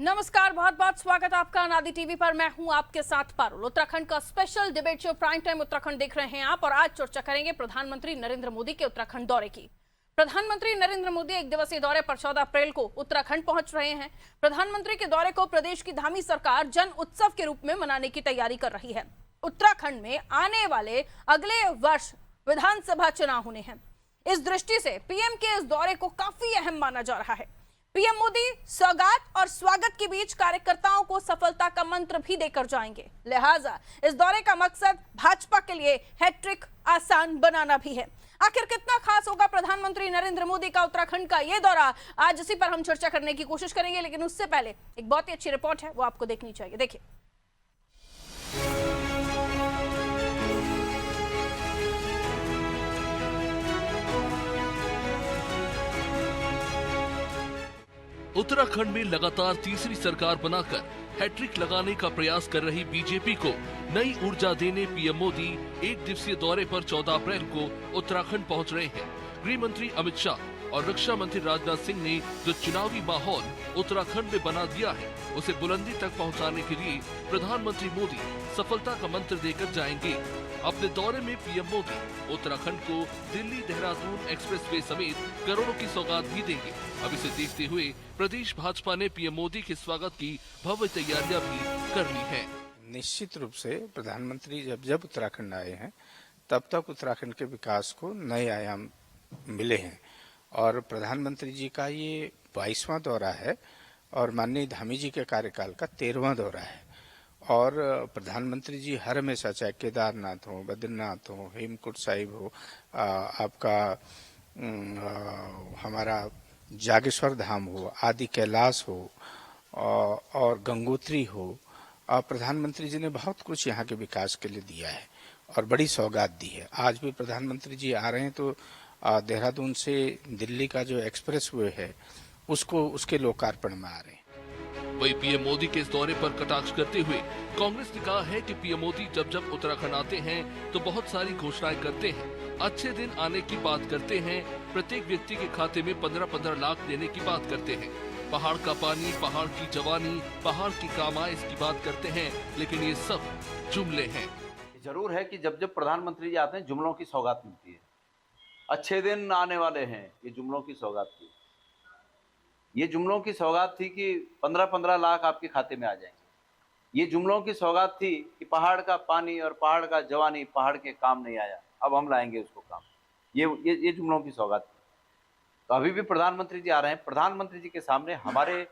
नमस्कार, बहुत बहुत स्वागत आपका अनादि टीवी पर। मैं हूं आपके साथ पारुल। उत्तराखंड का special debate show prime time Uttarakhand देख रहे हैं आप, और आज चर्चा करेंगे प्रधानमंत्री नरेंद्र मोदी के उत्तराखंड दौरे की। प्रधानमंत्री नरेंद्र मोदी एक दिवसीय दौरे पर 14 अप्रैल को उत्तराखंड पहुंच रहे हैं। प्रधानमंत्री के दौरे को प्रदेश की धामी सरकार जन उत्सव के रूप में मनाने की तैयारी कर रही है। उत्तराखंड में आने वाले अगले वर्ष विधानसभा चुनाव होने हैं। इस दृष्टि से पीएम के इस दौरे को काफी अहम माना जा रहा है। पीएम मोदी सौगात और स्वागत के बीच कार्यकर्ताओं को सफलता का मंत्र भी देकर जाएंगे। लिहाजा इस दौरे का मकसद भाजपा के लिए हैट्रिक आसान बनाना भी है। आखिर कितना खास होगा प्रधानमंत्री नरेंद्र मोदी का उत्तराखंड का यह दौरा, आज इसी पर हम चर्चा करने की कोशिश करेंगे। लेकिन उससे पहले एक बहुत ही अच्छी रिपोर्ट है, वो आपको देखनी चाहिए। देखिए, उत्तराखंड में लगातार तीसरी सरकार बनाकर हैट्रिक लगाने का प्रयास कर रही बीजेपी को नई ऊर्जा देने पीएम मोदी एक दिवसीय दौरे पर 14 अप्रैल को उत्तराखंड पहुंच रहे हैं। गृह मंत्री अमित शाह और रक्षा मंत्री राजनाथ सिंह ने जो चुनावी माहौल उत्तराखंड में बना दिया है, उसे बुलंदी तक पहुंचाने के लिए प्रधानमंत्री मोदी सफलता का मंत्र देकर जाएंगे। अपने दौरे में पीएम मोदी उत्तराखंड को दिल्ली देहरादून एक्सप्रेसवे समेत करोड़ों की सौगात भी देंगे। अब इसे देखते हुए प्रदेश भाजपा ने पीएम मोदी के स्वागत की भव्य तैयारियां भी कर ली हैं। निश्चित रूप से प्रधानमंत्री जब उत्तराखंड आए हैं, तब तक उत्तराखंड के विकास को नए आयाम मिले हैं। और प्रधानमंत्री जी का ये 22वां दौरा है और माननीय धामी जी के कार्यकाल का 13वां दौरा है। और प्रधानमंत्री जी हर हमेशा, चाहे केदारनाथ हो, बद्रीनाथ हो, हेमकुंड साहिब हो, आपका हमारा जागेश्वर धाम हो, आदि कैलाश हो और गंगोत्री हो, प्रधानमंत्री जी ने बहुत कुछ यहाँ के विकास के लिए दिया है और बड़ी सौगात दी है। आज भी प्रधानमंत्री जी आ रहे हैं तो देहरादून से दिल्ली का जो एक्सप्रेसवे है उसके लोकार्पण में आ रहे हैं। वही पीएम मोदी के इस दौरे पर कटाक्ष करते हुए कांग्रेस ने कहा है कि पीएम मोदी जब उत्तराखंड आते हैं तो बहुत सारी घोषणाएं करते हैं, अच्छे दिन आने की बात करते हैं, प्रत्येक व्यक्ति के खाते में 15-15 लाख देने की बात करते हैं, पहाड़ का पानी, पहाड़ की जवानी, पहाड़ की कामाइश की बात करते हैं, लेकिन ये सब जुमले हैं। जरूर है कि जब प्रधानमंत्री जी आते हैं जुमलों की सौगात मिलती है। अच्छे दिन आने वाले हैं, ये जुमलों की सौगात थी। ये जुमलों की सौगात थी कि 15-15 लाख आपके खाते में आ जाएंगे। ये जुमलों की सौगात थी कि पहाड़ का पानी और पहाड़ का जवानी पहाड़ के काम नहीं आया, अब हम लाएंगे उसको काम। ये जुमलों की सौगात थी। तो अभी भी प्रधानमंत्री जी आ रहे हैं। प्रधानमंत्री जी के सामने हमारे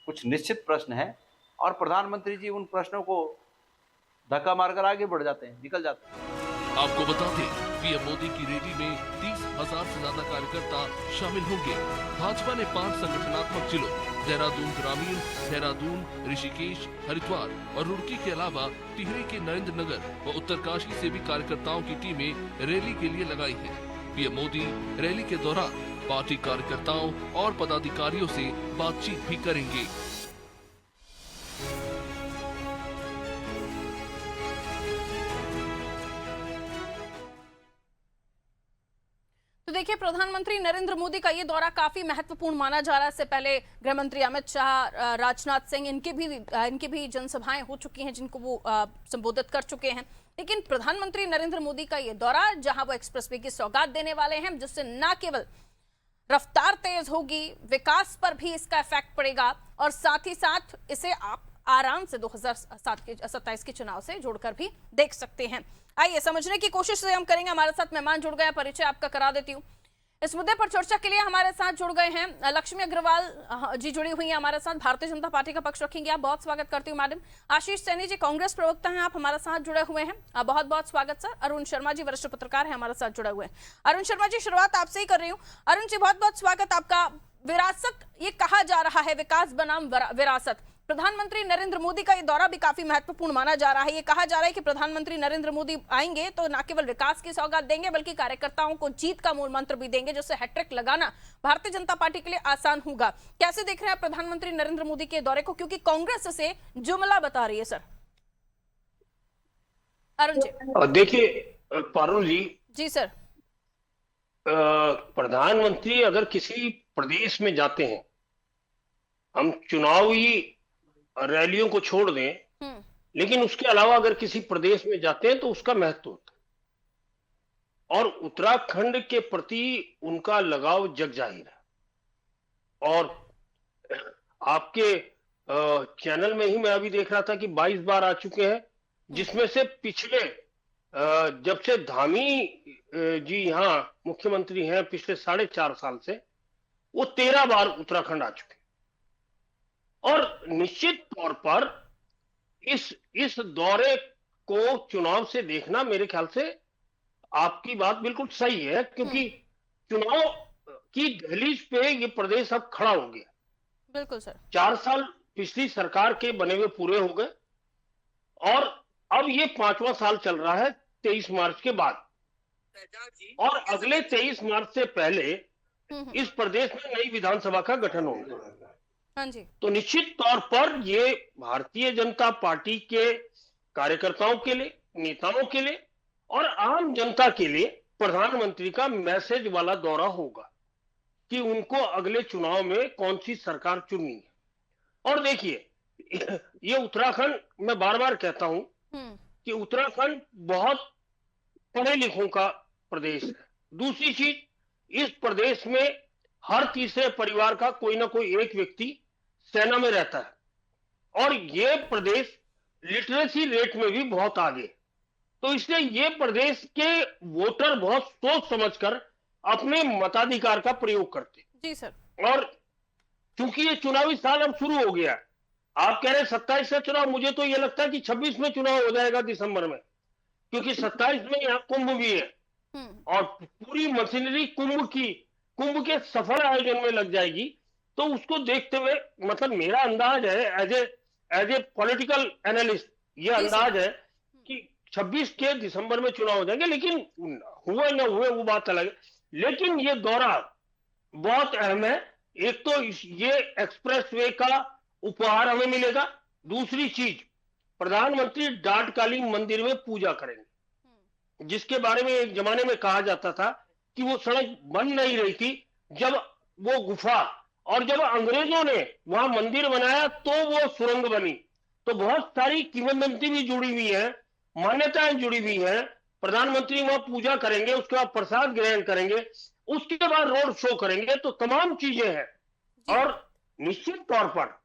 कुछ निश्चित प्रश्न हैं और प्रधानमंत्री जी उन प्रश्नों को धक्का मारकर आगे बढ़ जाते हैं, निकल जाते हैं। आपको बता दें, पीएम मोदी की रैली में 30,000 से ज्यादा कार्यकर्ता शामिल होंगे। भाजपा ने 5 संगठनात्मक जिलों देहरादून ग्रामीण, देहरादून, ऋषिकेश, हरिद्वार और रुड़की के अलावा टिहरी के नरेंद्र नगर व उत्तरकाशी से भी कार्यकर्ताओं की टीमें रैली के लिए लगाई है। पीएम मोदी रैली के दौरान पार्टी कार्यकर्ताओं और पदाधिकारियों से बातचीत भी करेंगे। तो देखिए, प्रधानमंत्री नरेंद्र मोदी का ये दौरा काफी महत्वपूर्ण माना जा रहा है। इससे पहले गृह मंत्री अमित शाह, राजनाथ सिंह, इनकी भी जनसभाएं हो चुकी हैं जिनको वो संबोधित कर चुके हैं। लेकिन प्रधानमंत्री नरेंद्र मोदी का ये दौरा, जहां वो एक्सप्रेसवे की सौगात देने वाले हैं, जिससे न केवल रफ्तार तेज होगी, विकास पर भी इसका इफेक्ट पड़ेगा और साथ ही साथ इसे आप आराम से 2027 के चुनाव से जोड़कर भी देख सकते हैं। आइए समझने की कोशिश से हम करेंगे। हमारे साथ मेहमान जुड़ गए हैं, परिचय आपका करा देती हूँ। इस मुद्दे पर चर्चा के लिए हमारे साथ जुड़ गए हैं लक्ष्मी अग्रवाल जी, जुड़ी हुई हैं हमारे साथ, भारतीय जनता पार्टी का पक्ष रखेंगे आप। बहुत स्वागत करती हूँ मैडम। आशीष सैनी जी, कांग्रेस प्रवक्ता हैं, आप हमारे साथ जुड़े हुए हैं, बहुत बहुत स्वागत सर। अरुण शर्मा जी, वरिष्ठ पत्रकार हैं, हमारे साथ जुड़े हुए हैं। अरुण शर्मा जी, शुरुआत आपसे ही कर रही हूँ। अरुण जी, बहुत बहुत स्वागत आपका। विरासत ये कहा जा रहा है, विकास बनाम विरासत, प्रधानमंत्री नरेंद्र मोदी का ये दौरा भी काफी महत्वपूर्ण माना जा रहा है। ये कहा जा रहा है कि प्रधानमंत्री नरेंद्र मोदी आएंगे तो न केवल विकास की सौगात देंगे, बल्कि कार्यकर्ताओं को जीत का मूल मंत्र भी देंगे, जिससे हैट्रिक लगाना भारतीय जनता पार्टी के लिए आसान होगा। कैसे देख रहे हैं प्रधानमंत्री नरेंद्र मोदी के दौरे को, क्योंकि कांग्रेस से जुमला बता रही है सर? अरुण जी। देखिए पारुल जी सर, प्रधानमंत्री अगर किसी प्रदेश में जाते हैं हम चुनावी रैलियों को छोड़ दें, हम्म। लेकिन उसके अलावा अगर किसी प्रदेश में जाते हैं तो उसका महत्व होता है, और उत्तराखंड के प्रति उनका लगाव जग जाहिर है। और आपके चैनल में ही मैं अभी देख रहा था कि 22 बार आ चुके हैं, जिसमें से पिछले जब से धामी जी यहाँ मुख्यमंत्री हैं पिछले 4.5 साल से, वो 13 बार उत्तराखंड आ चुके हैं। और निश्चित तौर पर इस दौरे को चुनाव से देखना मेरे ख्याल से आपकी बात बिल्कुल सही है, क्योंकि चुनाव की दहलीज पे ये प्रदेश अब खड़ा हो गया। बिल्कुल सर। 4 साल पिछली सरकार के बने हुए पूरे हो गए, और अब ये 5वां साल चल रहा है 23 मार्च के बाद, और अगले 23 मार्च से पहले इस प्रदेश में नई विधानसभा का गठन होगा। हाँ जी। तो निश्चित तौर पर ये भारतीय जनता पार्टी के कार्यकर्ताओं के लिए, नेताओं के लिए और आम जनता के लिए प्रधानमंत्री का मैसेज वाला दौरा होगा कि उनको अगले चुनाव में कौन सी सरकार चुननी है। और देखिए, ये उत्तराखंड, मैं बार बार कहता हूं कि उत्तराखंड बहुत पढ़े लिखों का प्रदेश है। दूसरी चीज, इस प्रदेश में हर तीसरे परिवार का कोई ना कोई एक व्यक्ति सेना में रहता है, और ये प्रदेश लिटरेसी रेट में भी बहुत आगे। तो इसलिए ये प्रदेश के वोटर बहुत सोच समझकर अपने मताधिकार का प्रयोग करते हैं। जी सर। और चूंकि ये चुनावी साल अब शुरू हो गया, आप कह रहे हैं 27 से चुनाव, मुझे तो ये लगता है कि 26 में चुनाव हो जाएगा दिसंबर में, क्योंकि 27 में यहाँ कुंभ भी है, और पूरी मशीनरी कुंभ के सफल आयोजन में लग जाएगी। तो उसको देखते हुए, मतलब मेरा अंदाज है एज ए पॉलिटिकल एनालिस्ट, ये अंदाज है कि 26 के दिसंबर में चुनाव हो जाएंगे। लेकिन हुए न हुए वो बात अलग है, लेकिन ये दौरा बहुत अहम है। एक तो ये एक्सप्रेसवे का उपहार हमें मिलेगा, दूसरी चीज, प्रधानमंत्री डाटकाली मंदिर में पूजा करेंगे, जिसके बारे में एक जमाने में कहा जाता था कि वो सड़क बन नहीं रही थी जब वो गुफा, और जब अंग्रेजों ने वहां मंदिर बनाया तो वो सुरंग बनी। तो बहुत सारी किंवदंती भी जुड़ी हुई है, मान्यताएं जुड़ी हुई है। प्रधानमंत्री वहां पूजा करेंगे, उसके बाद प्रसाद ग्रहण करेंगे, उसके बाद रोड शो करेंगे, तो तमाम चीजें हैं। और निश्चित तौर पर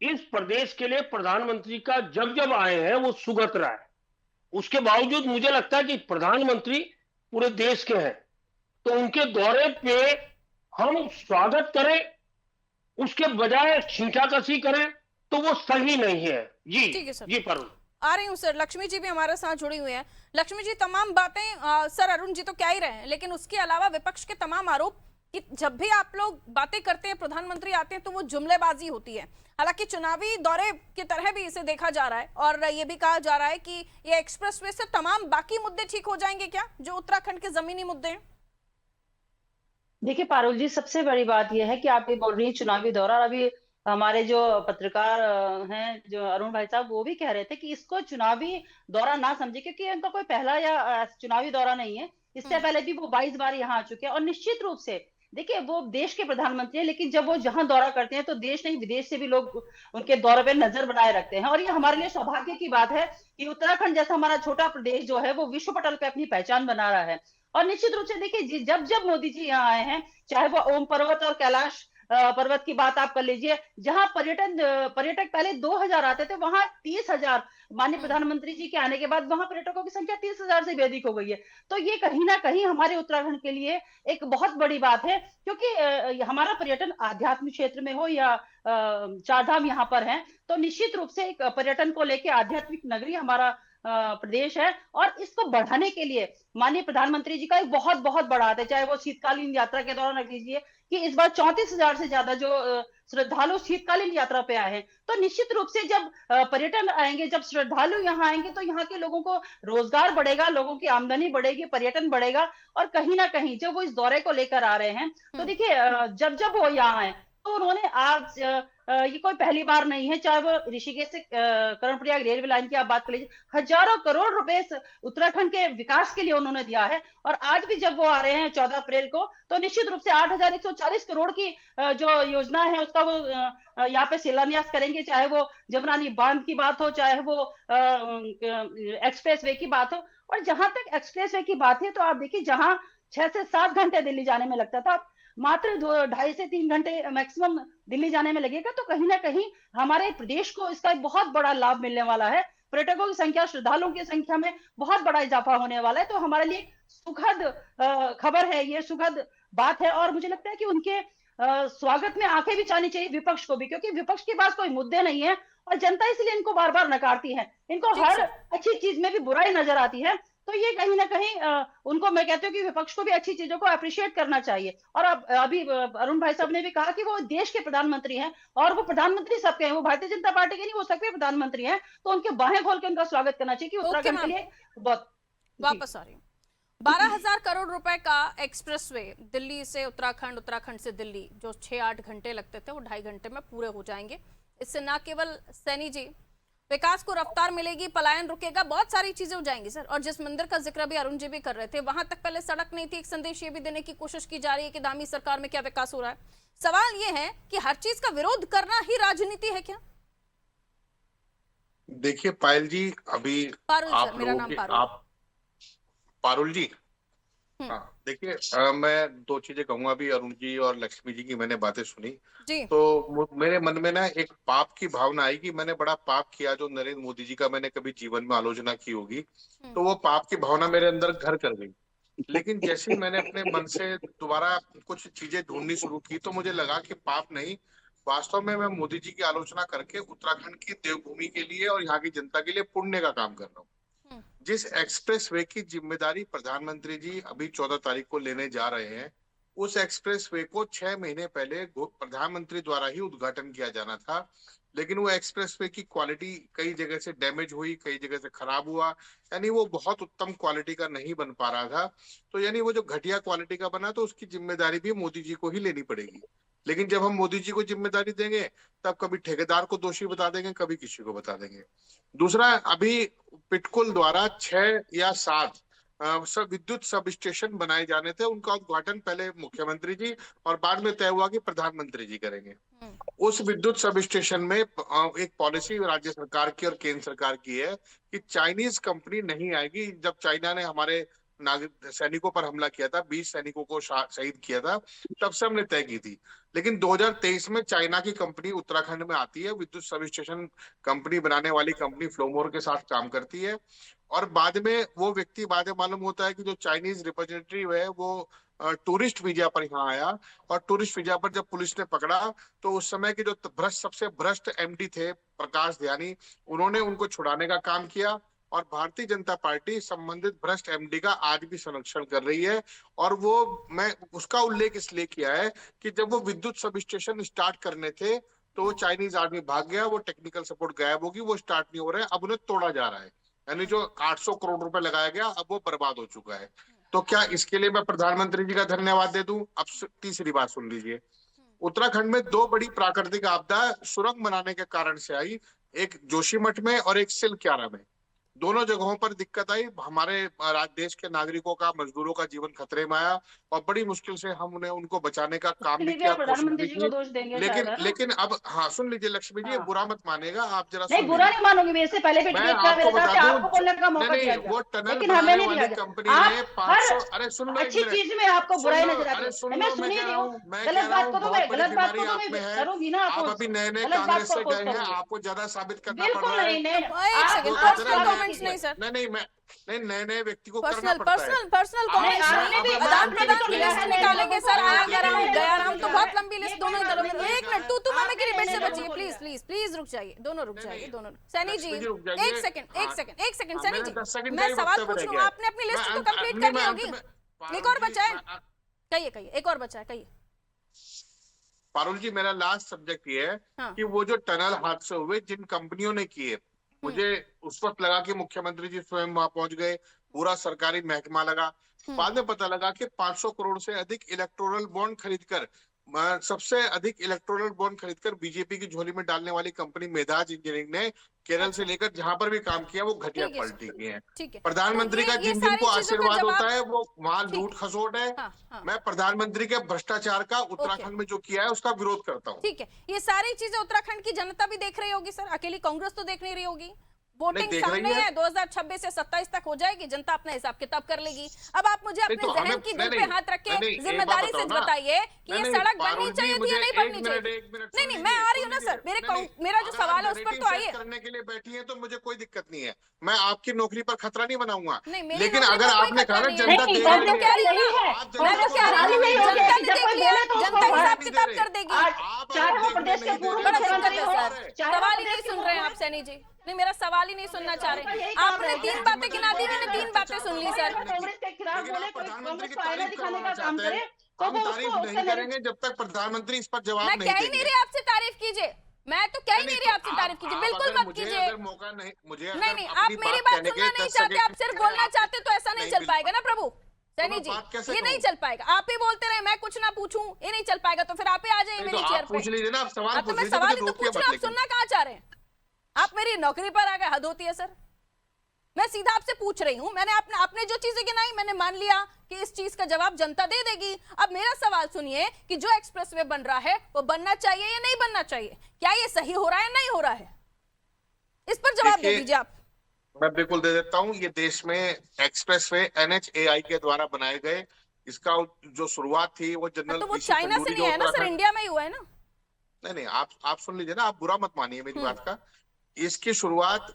इस प्रदेश के लिए प्रधानमंत्री का जब आए हैं वो सुगत रहा है। उसके बावजूद मुझे लगता है कि प्रधानमंत्री पूरे देश के हैं, तो उनके दौरे पे हम स्वागत करें, उसके बजाय छींटाकशी करें, तो वो सही नहीं है। जी ठीक है सर। जी पारुल, आ रही हूँ सर। लक्ष्मी जी भी हमारे साथ जुड़ी हुई हैं। लक्ष्मी जी, तमाम बातें सर अरुण जी तो क्या ही रहे हैं, लेकिन उसके अलावा विपक्ष के तमाम आरोप कि जब भी आप लोग बातें करते हैं, प्रधानमंत्री आते हैं, तो वो जुमलेबाजी होती है। हालांकि चुनावी दौरे की तरह भी इसे देखा जा रहा है, और ये भी कहा जा रहा है कि ये एक्सप्रेसवे से तमाम बाकी मुद्दे ठीक हो जाएंगे क्या, जो उत्तराखंड के जमीनी मुद्दे हैं? देखिए पारुल जी, सबसे बड़ी बात यह है कि आप ये बोल रही हैं चुनावी दौरा, और अभी हमारे जो पत्रकार हैं, जो अरुण भाई साहब, वो भी कह रहे थे कि इसको चुनावी दौरा ना समझे, क्योंकि इनका कोई पहला या चुनावी दौरा नहीं है। इससे पहले भी वो 22 बार यहाँ आ चुके हैं। और निश्चित रूप से देखिए, वो देश के प्रधानमंत्री हैं, लेकिन जब वो जहां दौरा करते हैं तो देश नहीं विदेश से भी लोग उनके दौरे पे नजर बनाए रखते हैं। और ये हमारे लिए सौभाग्य की बात है कि उत्तराखंड जैसा हमारा छोटा प्रदेश जो है वो विश्व पटल पे अपनी पहचान बना रहा है। और निश्चित रूप से देखिए, जब जब मोदी जी यहाँ आए हैं, चाहे वो ओम पर्वत और कैलाश पर्वत की बात आप कर लीजिए, जहां पर्यटक पहले 2000 आते थे, वहां 30,000 माननीय प्रधानमंत्री जी के आने के बाद वहां पर्यटकों की संख्या 30,000 से भी अधिक हो गई है। तो ये कहीं ना कहीं हमारे उत्तराखंड के लिए एक बहुत बड़ी बात है, क्योंकि हमारा पर्यटन आध्यात्मिक क्षेत्र में हो या चारधाम यहाँ पर है, तो निश्चित रूप से एक पर्यटन को लेकर आध्यात्मिक नगरी हमारा प्रदेश है। और इसको बढ़ाने के लिए माननीय प्रधानमंत्री जी का एक बहुत बहुत बड़ा हाथ है। चाहे वो शीतकालीन यात्रा के दौरान रख लीजिए कि इस बार 34,000 से ज्यादा जो श्रद्धालु शीतकालीन यात्रा पे आए हैं। तो निश्चित रूप से जब पर्यटन आएंगे, जब श्रद्धालु यहाँ आएंगे, तो यहाँ के लोगों को रोजगार बढ़ेगा, लोगों की आमदनी बढ़ेगी, पर्यटन बढ़ेगा। और कहीं ना कहीं जब वो इस दौरे को लेकर आ रहे हैं, तो देखिए, जब जब वो यहाँ आए तो उन्होंने आज ये कोई पहली बार नहीं है, चाहे वो ऋषिकेश से कर्णप्रयाग रेलवे लाइन की आप बात कर लीजिए, हजारों करोड़ रुपए उत्तराखंड के विकास के लिए उन्होंने दिया है। और आज भी जब वो आ रहे हैं 14 अप्रैल को, तो निश्चित रूप से 8,140 करोड़ की जो योजना है उसका वो यहाँ पे शिलान्यास करेंगे, चाहे वो जमरानी बांध की बात हो, चाहे वो एक्सप्रेस वे की बात हो। और जहां तक एक्सप्रेस वे की बात है, तो आप देखिए, जहां 6 से 7 घंटे दिल्ली जाने में लगता था, मात्र 2.5 से 3 घंटे मैक्सिमम दिल्ली जाने में लगेगा। तो कहीं ना कहीं हमारे प्रदेश को इसका एक बहुत बड़ा लाभ मिलने वाला है। पर्यटकों की संख्या, श्रद्धालुओं की संख्या में बहुत बड़ा इजाफा होने वाला है। तो हमारे लिए सुखद खबर है, ये सुखद बात है। और मुझे लगता है कि उनके स्वागत में आंखें भी चाहनी चाहिए विपक्ष को भी, क्योंकि विपक्ष के पास कोई मुद्दे नहीं है और जनता इसलिए इनको बार बार नकारती है। इनको हर अच्छी चीज में भी बुराई नजर आती है। तो ये कहीं ना कहीं उनको, मैं कहती हूँ कि विपक्ष को भी अच्छी चीजों को अप्रिशिएट करना चाहिए। और अब अभी अरुण भाई साहब ने भी कहा कि वो देश के प्रधानमंत्री हैं, और वो प्रधानमंत्री सबके हैं, वो भारतीय जनता पार्टी के नहीं, वो सबके प्रधानमंत्री हैं। तो उनके बाहें खोल के उनका स्वागत करना चाहिए कि उत्तराखंड के लिए बहुत। वापस आ रही हूँ। 12,000 करोड़ रुपए का एक्सप्रेसवे दिल्ली से उत्तराखंड, उत्तराखंड से दिल्ली, जो 6-8 घंटे लगते थे वो 2.5 घंटे में पूरे हो जाएंगे। इससे न केवल सैनी जी विकास को रफ्तार मिलेगी, पलायन रुकेगा, बहुत सारी चीजें हो जाएंगी सर। और जिस मंदिर का जिक्र भी अरुण जी भी कर रहे थे, वहां तक पहले सड़क नहीं थी। एक संदेश ये भी देने की कोशिश की जा रही है कि दामी सरकार में क्या विकास हो रहा है। सवाल ये है कि हर चीज का विरोध करना ही राजनीति है क्या? देखिए पायल जी, अभी पारुल आप सर, मेरा नाम पारुल। आप पारुल जी, हम्म। देखिए मैं दो चीजें कहूंगा। अभी अरुण जी और लक्ष्मी जी की मैंने बातें सुनी, जी। तो मेरे मन में ना एक पाप की भावना आई कि मैंने बड़ा पाप किया। जो नरेंद्र मोदी जी का मैंने कभी जीवन में आलोचना की होगी, तो वो पाप की भावना मेरे अंदर घर कर गई। लेकिन जैसे ही मैंने अपने मन से दोबारा कुछ चीजें ढूंढनी शुरू की, तो मुझे लगा कि पाप नहीं, वास्तव में मैं मोदी जी की आलोचना करके उत्तराखंड की देवभूमि के लिए और यहाँ की जनता के लिए पुण्य का काम कर रहा हूँ। जिस एक्सप्रेस वे की जिम्मेदारी प्रधानमंत्री जी अभी 14 तारीख को लेने जा रहे हैं, उस एक्सप्रेस वे को 6 महीने पहले प्रधानमंत्री द्वारा ही उद्घाटन किया जाना था। लेकिन वो एक्सप्रेस वे की क्वालिटी कई जगह से डैमेज हुई, कई जगह से खराब हुआ, यानी वो बहुत उत्तम क्वालिटी का नहीं बन पा रहा था। तो यानी वो जो घटिया क्वालिटी का बना, तो उसकी जिम्मेदारी भी मोदी जी को ही लेनी पड़ेगी। लेकिन जब हम मोदी जी को जिम्मेदारी देंगे, तब कभी ठेकेदार को दोषी बता देंगे, कभी किसी को बता देंगे। दूसरा, अभी पिटकुल द्वारा 6 या 7 सब विद्युत सब स्टेशन बनाए जाने थे। उनका उद्घाटन पहले मुख्यमंत्री जी और बाद में तय हुआ कि प्रधानमंत्री जी करेंगे। उस विद्युत सब स्टेशन में एक पॉलिसी राज्य सरकार की और केंद्र सरकार की है कि चाइनीज कंपनी नहीं आएगी। जब चाइना ने हमारे नागरिक सैनिकों पर हमला किया था, 20 सैनिकों को शहीद किया था, तब से हमने तय की थी। लेकिन 2023 में चाइना की कंपनी उत्तराखंड में आती है, विद्युत सब स्टेशन कंपनी बनाने वाली कंपनी फ्लोमोर के साथ काम करती है। और बाद में वो व्यक्ति, बाद में मालूम होता है कि जो चाइनीज रिप्रेजेंटेटिव है वो टूरिस्ट वीजा पर यहाँ आया, और टूरिस्ट वीजा पर जब पुलिस ने पकड़ा, तो उस समय के जो सबसे भ्रष्ट एमडी थे प्रकाश ध्यानी, उन्होंने उनको छुड़ाने का काम किया। और भारतीय जनता पार्टी संबंधित भ्रष्ट एमडी का आज भी संरक्षण कर रही है। और वो, मैं उसका उल्लेख इसलिए किया है कि जब वो विद्युत सब स्टेशन स्टार्ट करने थे, तो वो चाइनीज आदमी भाग गया, वो टेक्निकल सपोर्ट गायब होगी, वो स्टार्ट नहीं हो रहा है। अब उन्हें तोड़ा जा रहा है, यानी जो 800 करोड़ रुपए लगाया गया, अब वो बर्बाद हो चुका है। तो क्या इसके लिए मैं प्रधानमंत्री जी का धन्यवाद दे दूं? अब तीसरी बात सुन लीजिए। उत्तराखंड में 2 बड़ी प्राकृतिक आपदा सुरंग बनाने के कारण से आई, एक जोशीमठ में और एक सिलक्यारा में। दोनों जगहों पर दिक्कत आई, हमारे देश के नागरिकों का, मजदूरों का जीवन खतरे में आया, और बड़ी मुश्किल से हम उनको बचाने का काम भी किया, प्रधानमंत्री जी को दोष देंगे लेकिन अब, हाँ सुन लीजिए लक्ष्मी जी, बुरा मत मानेगा आप, जरा नहीं, बुरा नहीं मानूंगी मैं। इससे पहले भी मैं आपको बता दूं, बोलने का मौका दिया गया, वो टनल लेकिन हमें नहीं वाली दिया कंपनी ने 500, अरे सुन लो, अच्छी चीज में आपको बुराई नजर आती है। मैं सुन ही रही हूँ, गलत बात को तो मैं करूंगी ना। आप अभी नए नए कांग्रेस से गए हैं, आपको ज्यादा साबित करना पड़ बिल्कुल रहा है। नहीं, नहीं, नए नए व्यक्ति को करना पर्सनल पड़ता है। पर्सनल कमेंट्स आदान प्रदान की लिस्ट निकालेंगे सर। आया गया राम तो बहुत लंबी लिस्ट दोनों दलों में। एक मिनट, तू मामे की डिबेट से बचिए, प्लीज प्लीज प्लीज रुक जाइए, दोनों रुक जाइए, दोनों। सैनी जी एक सेकंड सैनी जी, मैं सवाल पूछ रहा हूँ, आपने अपनी लिस्ट तो कंप्लीट कर ली होगी। एक और बचा है, कहिए एक और बचा है, कहिए। पारुल जी, मेरा लास्ट सब्जेक्ट ये है कि वो जो टनल हादसे हुए जिन कंपनियों ने किए, मुझे उस वक्त लगा कि मुख्यमंत्री जी स्वयं वहां पहुंच गए, पूरा सरकारी महकमा लगा। बाद में पता लगा कि 500 करोड़ से अधिक इलेक्टोरल बॉन्ड खरीदकर सबसे अधिक इलेक्ट्रोनल बॉन्ड खरीदकर बीजेपी की झोली में डालने वाली कंपनी मेधाज इंजीनियरिंग ने केरल से लेकर जहां पर भी काम किया वो घटिया ठीक है सर। क्वालिटी की है। ठीक है, प्रधानमंत्री तो का ये जिन सारी जिनको चीजों का आशीर्वाद जवाब- होता है वो वहां ठीक। लूट खसोट है। हाँ। मैं प्रधानमंत्री के भ्रष्टाचार का उत्तराखंड में जो किया है उसका विरोध करता हूँ। ठीक है, ये सारी चीजें उत्तराखंड की जनता भी देख रही होगी सर, अकेली कांग्रेस तो देख नहीं रही होगी। वोटिंग देख रही सामने है। है, 2026 से 27 तक हो जाएगी, जनता अपना हिसाब किताब कर लेगी। अब आप मुझे अपने तो जहन हमें- की नहीं, दिल पे नहीं, हाथ रख के नहीं, एक जिम्मेदारी बात से बताओ ना। बताइए कि ये नहीं, सड़क बननी पारुल जी, चाहिए थी या मुझे नहीं एक बननी मिनट, चाहिए? एक मिनट नहीं सुन नहीं, मैं आ रही हूँ ना लीजिए, सर, मेरा नहीं, मेरा जो अगर सवाल है आप उस पर narrative तो set आइए। करने के लिए बैठी है तो मुझे कोई दिक्कत नहीं है, मैं आपकी नौकरी पर खतरा नहीं बनाऊंगा। नहीं, मेरी लेकिन नौकरी अगर पर कोई आपने खतरा कहा ना नहीं है। जनता नहीं, देख मैं रही तो है, कह रही हूँ ना, आप मैं जनता तो को कह रही देखने हूँ, नहीं दे जनता रहे। ने जब देख कोई लिया, बोले तो उसको जनता बढ़ा हिसाब नहीं किताब दे कर रहे। देगी। आज आप चाहे वो देखने प्रदेश के नहीं दे पूर्व रहे। बड़ा मुख्यमंत्री दिक्कत हो, है सर, चाहे वो सवाल ही प्रदेश नहीं के सुन पूर्व रहे हैं आप सैनी जी। नहीं, मेरा सवाल ही नहीं सुनना चाह यही रहे। काम आपने है। 3 बातें गिना दी, मैंने 3 बातें सुन ली कोई सर। अगर कांग्रेस के खिलाफ लेकिन बोले, आप कोई प्रधानमंत्री कांग्रेस की को आईना तारीफ दिखाने का करवाना काम चाहते करे, हैं। तो हम वो तारीफ उसको नहीं उसका करेंगे जब तक प्रधानमंत्री इस पर जवाब मैं नहीं कह ही नहीं देंगे। रही आपसे तारीफ कीजिए, मैं तो कह ही नहीं रही आपसे तारीफ कीजिए, बिल्कुल मत कीजिए। अगर मौका नहीं, मुझे नहीं अगर नहीं, अपनी आप मेरी बात कहने के सुनना नहीं 10 चाहते, आप सेकंड सिर्फ बोलना चाहते तो ऐसा नहीं नहीं चल मिल पाएगा ना प्रभु सैनी मैं जी, बात कैसे ये नहीं कहूं? चल पाएगा। आप ही बोलते रहे, मैं कुछ ना पूछूं, ये नहीं चल पाएगा। तो फिर आप ही आ जाइए नहीं, मेरी तो चेयर आप पे। पूछ लीजिए ना, आप सवाल हाँ, तो पूछ मैं लीजिए, सवाल मुझे ही तो रोकिए पूछ रही मत हूँ, आप लेकिन। सुनना कहाँ चाह रहे हैं? आप मेरी नौकरी पर आ गए, हद होती है सर। मैं सीधा आपसे पूछ रही हूँ, मैंने आपने जो चीजें गिनाई मैंने मान लिया कि इस चीज का जवाब जनता दे देगी। अब मेरा सवाल सुनिए कि जो एक्सप्रेसवे बन रहा है वो बनना चाहिए या नहीं बनना चाहिए? क्या ये सही हो रहा है, नहीं हो रहा है? इस पर जवाब दे देखिए, दीजिए आप। मैं बिल्कुल दे देता हूँ। ये देश में एक्सप्रेसवे NHAI के द्वारा बनाए गए, इसका जो शुरुआत थी वो जनरल तो वो पीसी चाइना से खंडूरी नहीं जो है ना सर, उत्तराखंड- इंडिया में ही हुआ है ना। नहीं नहीं, आप सुन लीजिए ना, आप बुरा मत मानिए मेरी बात का। इसकी शुरुआत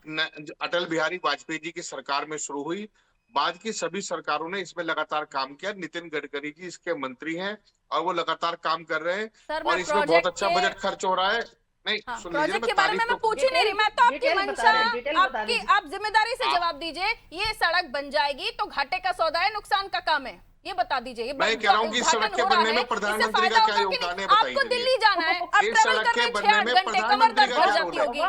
अटल बिहारी वाजपेयी जी की सरकार में शुरू हुई। बाद की सभी सरकारों ने इसमें लगातार काम किया। नितिन गडकरी जी इसके मंत्री हैं और वो लगातार काम कर रहे हैं सर, मैं और इसमें बहुत प्रोजेक्ट अच्छा के- बजट खर्च हो रहा है। नहीं हाँ, सुन लीजिए, प्रोजेक्ट के बारे में तारीफ मैं तो- पूछ ही नहीं रही, मैं तो आपकी डिटेल बता मंशा, रहे हैं, डिटेल बता आपकी दीजिए। आप जिम्मेदारी से जवाब दीजिए। ये सड़क बन जाएगी तो घाटे का सौदा है, नुकसान का काम है, ये बता दीजिए। ये मैं कह रहा हूँ कि इस उद्घाटन सड़क के हो रहा बनने में है, प्रधानमंत्री इससे का फायदा क्या होगा कि योगदान है, नहीं? बताइए आपको जरा। दिल्ली जाना है, अब इस ट्रेवल सड़क कर के रहे हैं बनने 6-8 में घंटे, कमर प्रधानमंत्री दर्द का भर क्या जाती योगदान होगी।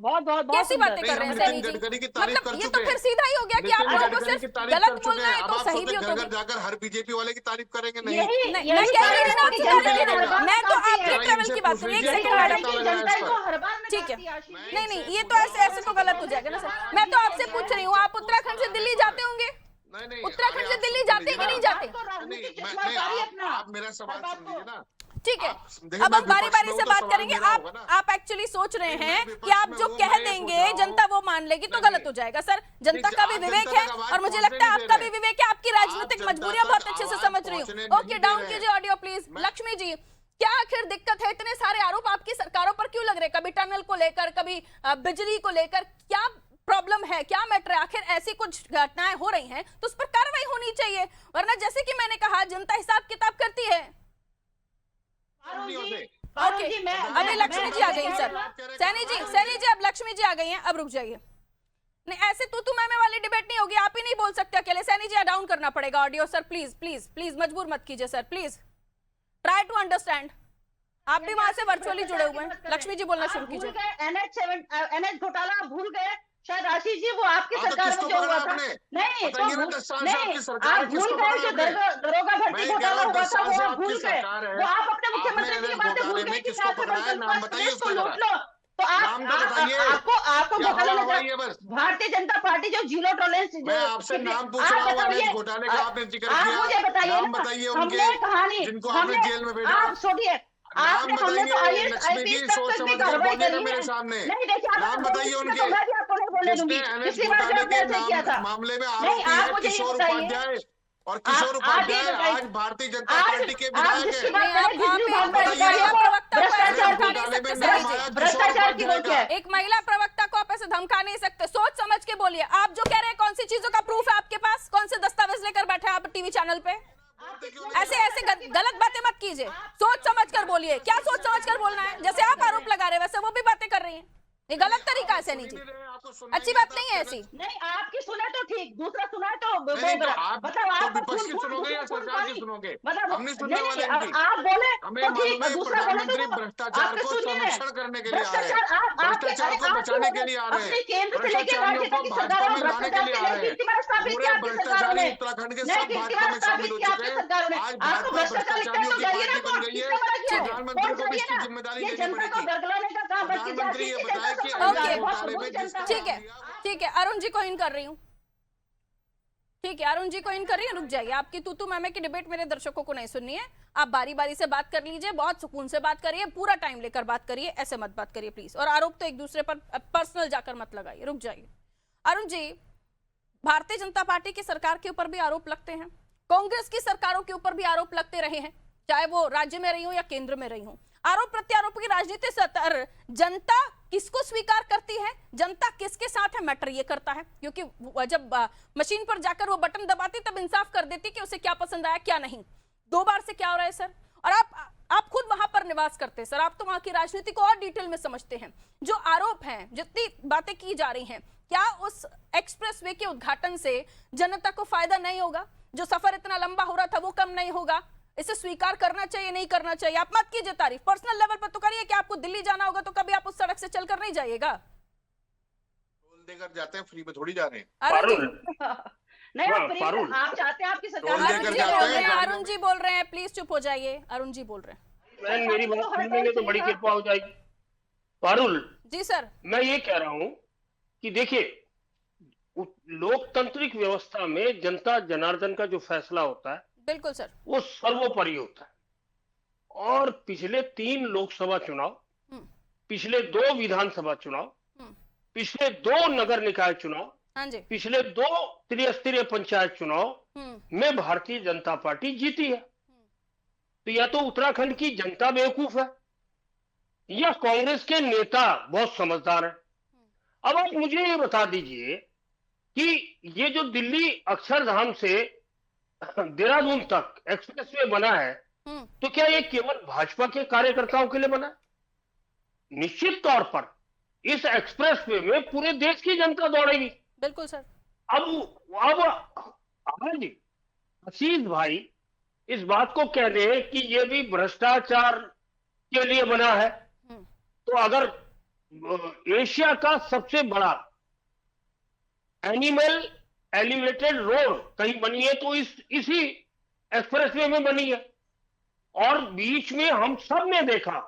बहुत कैसी बातें नहीं, कर रहे हम हैं नितिन सैनी जी? गडकरी की तारीफ मतलब कर ये चुके तो फिर हैं। सीधा ही हो गया कि आप नितिन लोगों को गडकरी की सिर्फ तारीफ गलत कर चुके बोलना हैं। है अब तो आप सही भी सोचते हो घर घर जाकर हर बीजेपी वाले की तारीफ करेंगे? नहीं यही नहीं, मैं कह रही हूँ ना आपसे यही ट्रेवल की मिलेगा। मैं तो आपके जरा ट्रेवल इनसे की बात पूछ करी, एक लीजिए सेकंड कि मैडम। पता लगा जनता इस को पर। हर बार में ठीक है, काटती आशीष जी। नहीं नहीं, ये तो ऐसे तो गलत हो जाएगा ना सर। मैं तो आपसे पूछ रही हूँ, आप उत्तराखंड से दिल्ली जाते होंगे? नहीं नहीं, उत्तराखंड से दिल्ली जाते कि नहीं जाते? आपको राजनीतिक नहीं, चश्मा उतारिए अपना। आप मेरा सवाल सुन लीजिए ना। ठीक है, आप- देखिए, अब मैं हम बारी विपक्ष बारी में से हूं तो बात सवाल करेंगे। मेरा होगा ना। आप एक्चुअली सोच रहे नहीं, हैं मैं कि विपक्ष आप में जो हूं, कह मैं ये देंगे सोच रहा हूं। जनता वो मान लेगी तो नहीं, गलत हो जाएगा सर। जनता नहीं, का भी आप विवेक जनता है तक आवाज और मुझे पहुंचने लगता है नहीं दे आपका रहे। भी विवेक है। आपकी राजनीतिक जनता मजबूरियां तक बहुत अच्छे से आवाज समझ रही पहुंचने हूँ। ओके, नहीं दे डाउन रहे। कीजिए ऑडियो प्लीज। लक्ष्मी जी, क्या आखिर दिक्कत है? इतने सारे आरोप आपकी सरकारों पर क्यों लग रहे हैं? कभी टनल को लेकर, कभी बिजली को लेकर, क्या प्रॉब्लम है, क्या मैटर है? आखिर ऐसी कुछ घटनाएं हो रही हैं तो उस पर कार्रवाई होनी चाहिए, वरना जैसे कि मैंने कहा जनता हिसाब किताब करती है। ओके, अभी लक्ष्मी जी आ गई हैं सर। सैनी जी अब लक्ष्मी जी आ गई हैं, अब रुक जाइए। नहीं, ऐसे तू मैं वाली डिबेट नहीं होगी, आप ही नहीं बोल सकते अकेले। सैनी जी डाउन करना पड़ेगा audio sir, please please please, मजबूर मत कीजिए sir, please try to understand. आप भी वहां से वर्चुअली जुड़े हुए हैं। लक्ष्मी जी बोलना शुरू कीजिए। NH घोटाला भूल गए शायद आशीष जी, वो आपकी हाँ, तो सरकार में किसको जो हुआ पकड़ा था। आपने? नहीं बताइए ना, 10 साल से आपकी सरकार है, आप भूल किसको गए पकड़ा जो आपने? दरोगा भर्ती मैं कह घोटाला रहा हूँ, हुआ 10 था साल वो से आप आपकी भूल गए। सरकार है। वो आप अपने मुख्यमंत्री आपने की बातें भूल घोटाले गए में कि किसको साथ में पकड़ा है? नाम बताइए प्रदेश को उसका लूट जरा। लो। तो नाम तो बताइए। आपको क्या घोटाले हवा नजर, हवाई है बस? भारतीय जनता पार्टी जो जीरो टॉलरेंस, मैं आपसे नाम पूछ रहा हूँ, अनेक घोटाले का आपने जिक्र आप किया। मुझे बताइए नाम ना, बताइए हमने उनके, कहानी, जिनको आपने जेल में भेजा। आप छोड़िए, आपने हमने तो बताइए IAS लक्ष्मी जी, IPS तक सोच तो समझ इतनी कर कार्रवाई बोलिएगा करी मेरे है। सामने। नहीं देखिए, नाम बताइए उनके, मैं भी आपको नहीं बोलने दूंगी। जिसने NH पिछली बार घोटाले आपने के ऐसे किया था। मामले में नहीं, आरोपी आप है मुझे ये किशोर बताइए, उपाध्याय। और किशोर आप ये उपाध्याय बताइए, आज भारतीय जनता आज पार्टी के आप विधायक जिसकी है। बात नहीं, करें, आप बिजली एक विभाग में बताइए, अधिकारियों को प्रवक्ता को ऐसे भ्रष्टाचार धमका की नहीं सकते में सैनी नाम जी। आया किशोर भ्रष्टाचार की उपाध्याय रोक का। है। एक महिला प्रवक्ता को आप ऐसे धमका नहीं सकते, सोच समझ के बोलिए। आप जो कह रहे हैं कौन सी चीजों का प्रूफ है आपके पास? कौन से दस्तावेज लेकर बैठे हैं आप टीवी चैनल पे? ऐसे ऐसे गलत बातें मत कीजिए, सोच समझ कर बोलिए। क्या सोच समझ कर बोलना है? जैसे आप आरोप लगा रहे हैं वैसे वो भी बातें कर रही हैं। ये गलत तरीका है सैनी जी, अच्छी बात नहीं है ऐसी। नहीं, आपकी सुने तो ठीक, दूसरा सुना है तो वो नहीं, तो गलत। आप मतलब तो आप विपक्ष की सुनोगे या सरकार की सुनोगे? मतलब हम नहीं सुनने वाले नहीं, इनकी। आप बोले हमें तो ठीक, मालूम है दूसरा बोले प्रधानमंत्री तो भ्रष्टाचार आपके को सुनिए। संरक्षण करने के लिए आ रहे हैं, भ्रष्टाचार भ्रष्टाचार को बचाने के लिए आ रहे अपने हैं, केंद्र से लेके भ्रष्टाचारियों राज्य को तक की भाजपा सरकारों में लाने के लिए आ रहे हैं। कीर्तिमान स्थापित पूरे किया आपकी सरकारों भ्रष्टाचारी ने। उत्तराखंड के नहीं, सब भाजपा में शामिल हो चुके हैं। आज आपको भाजपा भ्रष्टाचार भ्रष्टाचारियों की चाहिए पार्टी ना, बन गई है, प्रधानमंत्री को भी इसकी जिम्मेदारी ये लेनी जनता को पड़ेगी। दरगलाने का काम बच्ची प्रधानमंत्री ये बताए कि ओके, घोटाले में जिस ठीक है, ठीक है, अरुण जी को इन कर रही हूँ, ठीक है, अरुण जी को इन कर रही है, रुक जाइए, आपकी तू मैमे की डिबेट मेरे दर्शकों को नहीं सुननी है, आप बारी बारी से बात कर लीजिए, बहुत सुकून से बात करिए, पूरा टाइम लेकर बात करिए, ऐसे मत बात करिए प्लीज, और आरोप तो एक दूसरे पर पर्सनल जाकर मत लगाइए, रुक जाइए। अरुण जी, भारतीय जनता पार्टी की सरकार के ऊपर भी आरोप लगते हैं, कांग्रेस की सरकारों के ऊपर भी आरोप लगते रहे हैं, चाहे वो राज्य में रही हो या केंद्र में रही हो। आरोप प्रत्यारोप की राजनीति सतर जनता किसको स्वीकार करती है, जनता किसके साथ है, मैटर ये करता है, क्योंकि जब मशीन पर जाकर वो बटन दबाती तब इंसाफ कर देती कि उसे क्या पसंद आया क्या नहीं। 2 बार से क्या हो रहा है सर, और आप खुद वहां पर निवास करते हैं सर, आप तो वहां की राजनीति को और डिटेल में समझते हैं। जो आरोप हैं, जितनी बातें की जा रही हैं, क्या उस एक्सप्रेसवे के उद्घाटन से जनता को फायदा नहीं होगा? जो सफर इतना लंबा हो रहा था वो कम नहीं होगा? इसे स्वीकार करना चाहिए नहीं करना चाहिए? आप मत कीजिए तारीफ, पर्सनल लेवल पर तो करिए कि आपको दिल्ली जाना होगा तो कभी आप उस सड़क से चलकर नहीं जाइएगा। टोल देकर जाते हैं, फ्री में थोड़ी जा रहे हैं। नहीं, पारुल, आप चाहते हैं आपकी सरकार टोल देकर अरुण जी जाते बोल हैं, रहे हैं, गाड़ियों अरुण जी बोल रहे हैं, प्लीज चुप हो जाइए। अरुण जी बोल रहे हैं। बहन मेरी बात सुन लेंगे तो बड़ी कृपा हो जाएगी। पारुल, जी सर, मैं ये कह रहा हूं कि देखिए, लोकतांत्रिक व्यवस्था में जनता जनार्दन का जो फैसला होता है बिल्कुल सर, वो सर्वोपरि होता है। और पिछले 3 लोकसभा चुनाव, पिछले 2 विधानसभा चुनाव, पिछले 2 नगर निकाय चुनाव, हाँ जी, पिछले 2 त्रिस्तरीय पंचायत चुनाव में भारतीय जनता पार्टी जीती है। तो या तो उत्तराखंड की जनता बेवकूफ है या कांग्रेस के नेता बहुत समझदार है। अब आप मुझे ये बता दीजिए कि ये जो दिल्ली अक्षरधाम से देहरादून तक एक्सप्रेसवे बना है, तो क्या ये केवल भाजपा के कार्यकर्ताओं के लिए बना है? निश्चित तौर पर इस एक्सप्रेसवे में पूरे देश की जनता दौड़ेगी। बिल्कुल सर। अब आज आशीष भाई इस बात को कह दें कि ये भी भ्रष्टाचार के लिए बना है, तो अगर एशिया का सबसे बड़ा एनिमल एलिवेटेड रोड कहीं बनी है तो इसी एक्सप्रेसवे में बनी है। और बीच में हम सब ने देखा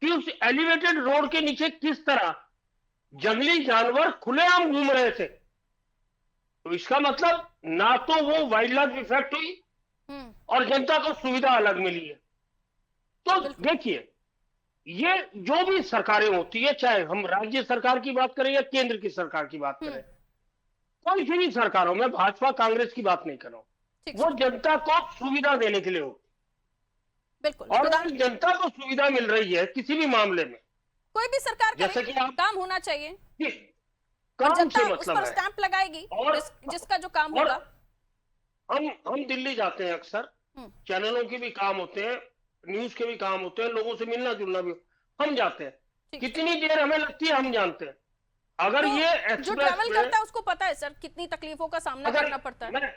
कि उस एलिवेटेड रोड के नीचे किस तरह जंगली जानवर खुलेआम घूम रहे थे। तो इसका मतलब ना तो वो वाइल्ड लाइफ इफेक्ट हुई और जनता को सुविधा अलग मिली है। तो देखिए, ये जो भी सरकारें होती है, चाहे हम राज्य सरकार की बात करें या केंद्र की सरकार की बात करें, कोई सी भी सरकारों में भाजपा कांग्रेस की बात नहीं कर रहा हूं, वो जनता को सुविधा देने के लिए हो। बिल्कुल, और जनता को सुविधा मिल रही है किसी भी मामले में, कोई भी सरकार जैसे करे, कि आप काम होना चाहिए, काम जनता से उस मतलब पर है। स्टैंप लगाएगी और जिसका जो काम और होगा। हम दिल्ली जाते हैं अक्सर, चैनलों के भी काम होते हैं, न्यूज के भी काम होते हैं, लोगों से मिलना जुलना भी हम जाते हैं। कितनी देर हमें लगती है हम जानते हैं। अगर तो ये जो ट्रैवल करता है उसको पता है सर कितनी तकलीफों का सामना करना पड़ता है। मैं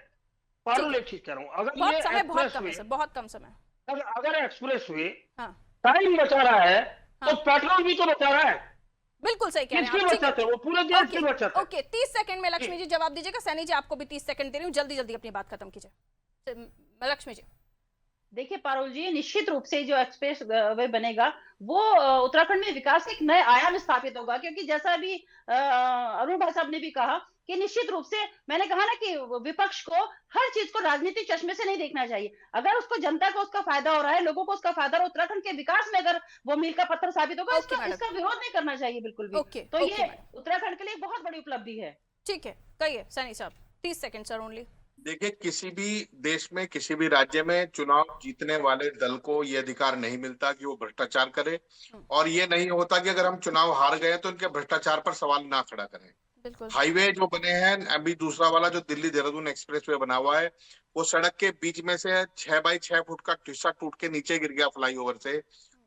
पारुल एक चीज कह रहा हूँ, अगर बहुत ये समय, बहुत कम है एक्सप्रेस सर, बहुत कम समय। अगर एक्सप्रेस वे हाँ, टाइम बचा रहा है तो पेट्रोल भी तो बचा रहा है। बिल्कुल सही कह रहे किसकी हैं आप। बचाते हैं? वो पूरे देश की बचाते हैं। ओके, 30 सेकंड में लक्ष्मी जी जवाब दीजिएगा। सैनी जी आपको भी 30 सेकंड दे रही हूँ, जल्दी जल्दी अपनी बात खत्म कीजिए। लक्ष्मी जी। देखिए पारुल जी, निश्चित रूप से जो एक्सप्रेस वे बनेगा वो उत्तराखंड में विकास के एक नए आयाम स्थापित होगा, क्योंकि जैसा अभी अरुण भाई साहब ने भी कहा कि निश्चित रूप से मैंने कहा ना कि विपक्ष को हर चीज को राजनीतिक चश्मे से नहीं देखना चाहिए। अगर उसको जनता को उसका फायदा हो रहा है, लोगों को उसका फायदा हो, उत्तराखंड के विकास में अगर वो मील का पत्थर साबित होगा, इसका विरोध नहीं करना चाहिए बिल्कुल भी। तो ये उत्तराखंड के लिए बहुत बड़ी उपलब्धि है। ठीक है, कहिए सैनी साहब, 30 सेकंड सर ओनली। देखिए, किसी भी देश में, किसी भी राज्य में चुनाव जीतने वाले दल को ये अधिकार नहीं मिलता कि वो भ्रष्टाचार करे, और ये नहीं होता कि अगर हम चुनाव हार गए तो इनके भ्रष्टाचार पर सवाल ना खड़ा करें। हाईवे जो बने हैं, अभी दूसरा वाला जो दिल्ली देहरादून एक्सप्रेसवे बना हुआ है, वो सड़क के बीच में से 6 बाई 6 फुट का हिस्सा टूट के नीचे गिर गया फ्लाईओवर से।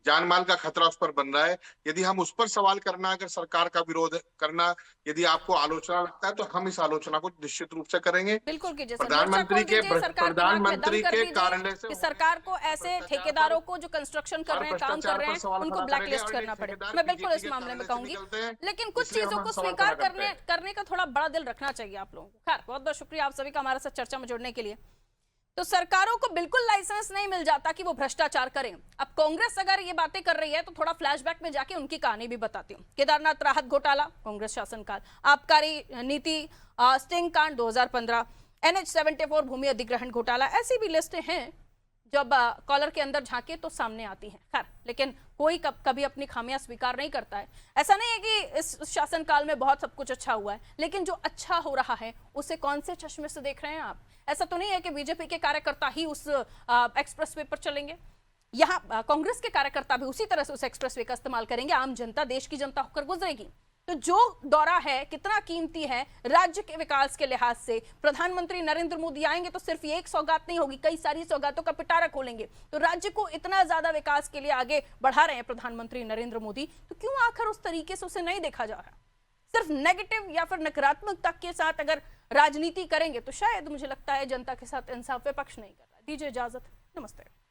जान माल का खतरा उस पर बन रहा है। यदि हम उस पर सवाल करना, अगर सरकार का विरोध करना, यदि आपको आलोचना लगता है तो हम इस आलोचना को निश्चित रूप से करेंगे। बिल्कुल कीजिए सर, प्रधानमंत्री के प्रधानमंत्री के कार्यालय से कि सरकार को ऐसे ठेकेदारों को जो कंस्ट्रक्शन कर रहे हैं, काम कर रहे हैं, उनको ब्लैकलिस्ट करना पड़े। मैं बिल्कुल इस मामले में कहूंगी, लेकिन कुछ चीजों को स्वीकार करने का थोड़ा बड़ा दिल रखना चाहिए आप लोगों को। खैर, बहुत बहुत शुक्रिया आप सभी का हमारे साथ चर्चा में जुड़ने के लिए। तो सरकारों को बिल्कुल लाइसेंस नहीं मिल जाता कि वो भ्रष्टाचार करें। अब कांग्रेस अगर ये बातें कर रही है तो थोड़ा फ्लैशबैक में जाके उनकी कहानी भी बताती हूँ। केदारनाथ राहत घोटाला कांग्रेस शासनकाल, आबकारी नीति स्टिंग कांड 2015, NH-74 भूमि अधिग्रहण घोटाला, ऐसी भी लिस्टें हैं जब कॉलर के अंदर झांके तो सामने आती हैं। खैर, लेकिन कोई कभी अपनी खामियां स्वीकार नहीं करता है। ऐसा नहीं है कि इस शासनकाल में बहुत सब कुछ अच्छा हुआ है, लेकिन जो अच्छा हो रहा है उसे कौन से चश्मे से देख रहे हैं आप? ऐसा तो नहीं है कि बीजेपी के कार्यकर्ता ही उस एक्सप्रेस वे पर चलेंगे। यहाँ कांग्रेस के कार्यकर्ता भी उसी तरह से उस एक्सप्रेस वे का इस्तेमाल करेंगे। आम जनता देश की जनता होकर गुजरेगी। तो जो दौरा है कितना कीमती है राज्य के विकास के लिहाज से। प्रधानमंत्री नरेंद्र मोदी आएंगे तो सिर्फ ये एक सौगात नहीं होगी, कई सारी सौगातों का पिटारा खोलेंगे। तो राज्य को इतना ज्यादा विकास के लिए आगे बढ़ा रहे हैं प्रधानमंत्री नरेंद्र मोदी, तो क्यों आखिर उस तरीके से उसे नहीं देखा जा रहा? सिर्फ नेगेटिव या फिर नकारात्मकता के साथ अगर राजनीति करेंगे तो शायद मुझे लगता है जनता के साथ इंसाफ विपक्ष नहीं कर रहा। दीजिए इजाजत, नमस्ते।